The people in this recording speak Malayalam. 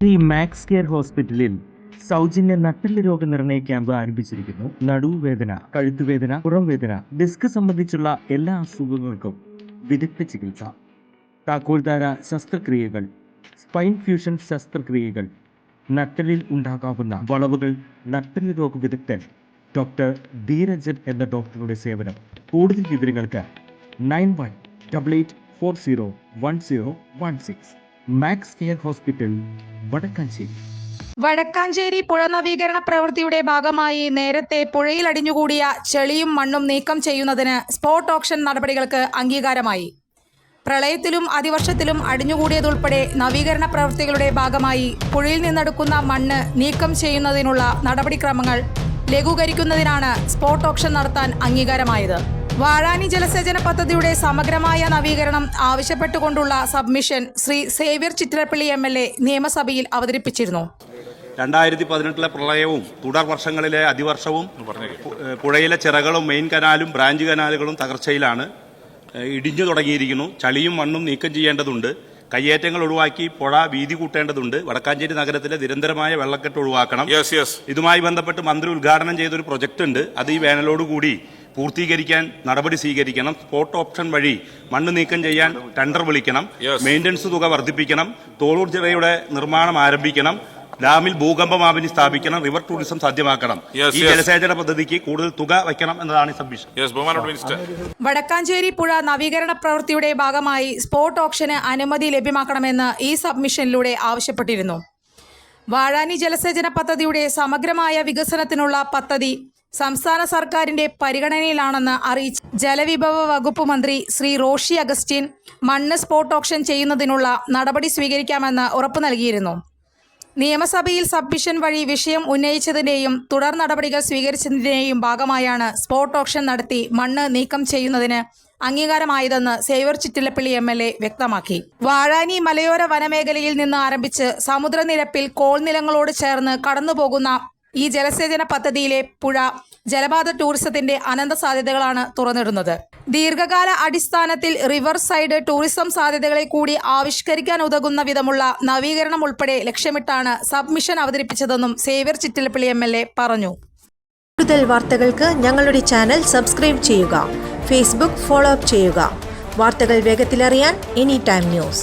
ഈ മാക്സ് കെയർ ഹോസ്പിറ്റലിൽ സൗജന്യ നട്ടെല്ല് രോഗനിർണയ ക്യാമ്പ് ആരംഭിച്ചിരിക്കുന്നു. നടുവേദന, കഴുത്തുവേദന, പുറംവേദന, ഡിസ്ക് സംബന്ധിച്ചുള്ള എല്ലാ അസുഖങ്ങൾക്കും വിദഗ്ധ ചികിത്സ. താക്കോൽദാര ശസ്ത്രക്രിയകൾ, സ്പൈൻ ഫ്യൂഷൻ ശസ്ത്രക്രിയകൾ, നട്ടെല്ലിൽ ഉണ്ടാകാവുന്ന വളവുകൾ, നട്ടെല്ല് രോഗ വിദഗ്ധൻ ഡോക്ടർ ധീരജൻ എന്ന ഡോക്ടറുടെ സേവനം. കൂടുതൽ വിവരങ്ങൾക്ക് 9188401016. Max Care hospital, Vadakkanchery. Vadakkanchery പുഴ നവീകരണ പ്രവൃത്തിയുടെ ഭാഗമായി നേരത്തെ പുഴയിൽ അടിഞ്ഞുകൂടിയ ചെളിയും മണ്ണും നീക്കം ചെയ്യുന്നതിന് സ്പോട്ട് ഓപ്ഷൻ നടപടികൾക്ക് അംഗീകാരമായി. പ്രളയത്തിലും അതിവർഷത്തിലും അടിഞ്ഞുകൂടിയതുൾപ്പെടെ നവീകരണ പ്രവൃത്തികളുടെ ഭാഗമായി പുഴയിൽ നിന്നെടുക്കുന്ന മണ്ണ് നീക്കം ചെയ്യുന്നതിനുള്ള നടപടിക്രമങ്ങൾ ലഘൂകരിക്കുന്നതിനാണ് സ്പോട്ട് ഓപ്ഷൻ നടത്താൻ അംഗീകാരമായത്. വാഴാനി ജലസേചന പദ്ധതിയുടെ സമഗ്രമായ നവീകരണം ആവശ്യപ്പെട്ടുകൊണ്ടുള്ള സബ്മിഷൻ ശ്രീ സേവ്യർ ചിറ്റിലപ്പള്ളി MLA നിയമസഭയിൽ അവതരിപ്പിച്ചിരുന്നു. 2018 പ്രളയവും തുടർ വർഷങ്ങളിലെ അതിവർഷവും പുഴയിലെ ചിറകളും മെയിൻ കനാലും ബ്രാഞ്ച് കനാലുകളും തകർച്ചയിലാണ്. ഇടിഞ്ഞു തുടങ്ങിയിരിക്കുന്നു. ചളിയും മണ്ണും നീക്കം ചെയ്യേണ്ടതുണ്ട്. കയ്യേറ്റങ്ങൾ ഒഴിവാക്കി പുഴ വീതി കൂട്ടേണ്ടതുണ്ട്. വടക്കാഞ്ചേരി നഗരത്തിലെ നിരന്തരമായ വെള്ളക്കെട്ട് ഒഴിവാക്കണം. ഇതുമായി ബന്ധപ്പെട്ട് മന്ത്രി ഉദ്ഘാടനം ചെയ്തൊരു പ്രൊജക്ട് ഉണ്ട്. അത് ഈ വേനലോടുകൂടി പൂർത്തീകരിക്കാൻ നടപടി സ്വീകരിക്കണം. സ്പോട്ട് ഓപ്ഷൻ വഴി മണ്ണ് നീക്കം ചെയ്യാൻ ടെൻഡർ വിളിക്കണം. മെയിൻ്റനൻസ് തുക വർദ്ധിപ്പിക്കണം. തോളൂർ ചിറയുടെ നിർമ്മാണം ആരംഭിക്കണം. ഡാമിൽ ഭൂകമ്പ മാപിനി സ്ഥാപിക്കണം. റിവർ ടൂറിസം സാധ്യമാക്കണം. ഈ ജലസേചന പദ്ധതിക്ക് കൂടുതൽ തുക വയ്ക്കണം എന്നതാണ് സബ്മിഷൻ. വടക്കാഞ്ചേരി പുഴ നവീകരണ പ്രവൃത്തിയുടെ ഭാഗമായി സ്പോട്ട് ഓപ്ഷന് അനുമതി ലഭ്യമാക്കണമെന്ന് ഈ സബ്മിഷനിലൂടെ ആവശ്യപ്പെട്ടിരുന്നു. വാഴാനി ജലസേചന പദ്ധതിയുടെ സമഗ്രമായ വികസനത്തിനുള്ള പദ്ധതി സംസ്ഥാന സർക്കാരിന്റെ പരിഗണനയിലാണെന്ന് അറിയിച്ച ജലവിഭവ വകുപ്പ് മന്ത്രി ശ്രീ റോഷി അഗസ്റ്റിൻ മണ്ണ് സ്പോട്ട് ഓപ്ഷൻ ചെയ്യുന്നതിനുള്ള നടപടി സ്വീകരിക്കാമെന്ന് ഉറപ്പു നൽകിയിരുന്നു. നിയമസഭയിൽ സബ്മിഷൻ വഴി വിഷയം ഉന്നയിച്ചതിന്റെയും തുടർ നടപടികൾ സ്വീകരിച്ചതിന്റെയും ഭാഗമായാണ് സ്പോട്ട് ഓപ്ഷൻ നടത്തി മണ്ണ് നീക്കം ചെയ്യുന്നതിന് അംഗീകാരമായതെന്ന് സേവ്യർ ചിറ്റിലപ്പള്ളി MLA വ്യക്തമാക്കി. വാഴാനി മലയോര വനമേഖലയിൽ നിന്ന് ആരംഭിച്ച് സമുദ്രനിരപ്പിൽ കോൾനിലങ്ങളോട് ചേർന്ന് കടന്നുപോകുന്ന ഈ ജലസേചന പദ്ധതിയിലെ പുഴ ജലപാത ടൂറിസത്തിന്റെ അനന്ത സാധ്യതകളാണ് തുറന്നിടുന്നത്. ദീർഘകാല അടിസ്ഥാനത്തിൽ റിവർ സൈഡ് ടൂറിസം സാധ്യതകളെ കൂടി ആവിഷ്കരിക്കാൻ ഉതകുന്ന വിധമുള്ള നവീകരണം ഉൾപ്പെടെ ലക്ഷ്യമിട്ടാണ് സബ്മിഷൻ അവതരിപ്പിച്ചതെന്നും സേവ്യർ ചിറ്റിലപ്പള്ളി MLA പറഞ്ഞു. കൂടുതൽ വാർത്തകൾക്ക് ഞങ്ങളുടെ ചാനൽ സബ്സ്ക്രൈബ് ചെയ്യുക. ഫേസ്ബുക്ക് ഫോളോ അപ്പ് ചെയ്യുക. വാർത്തകൾ വേഗത്തിലറിയാൻ Anytime News.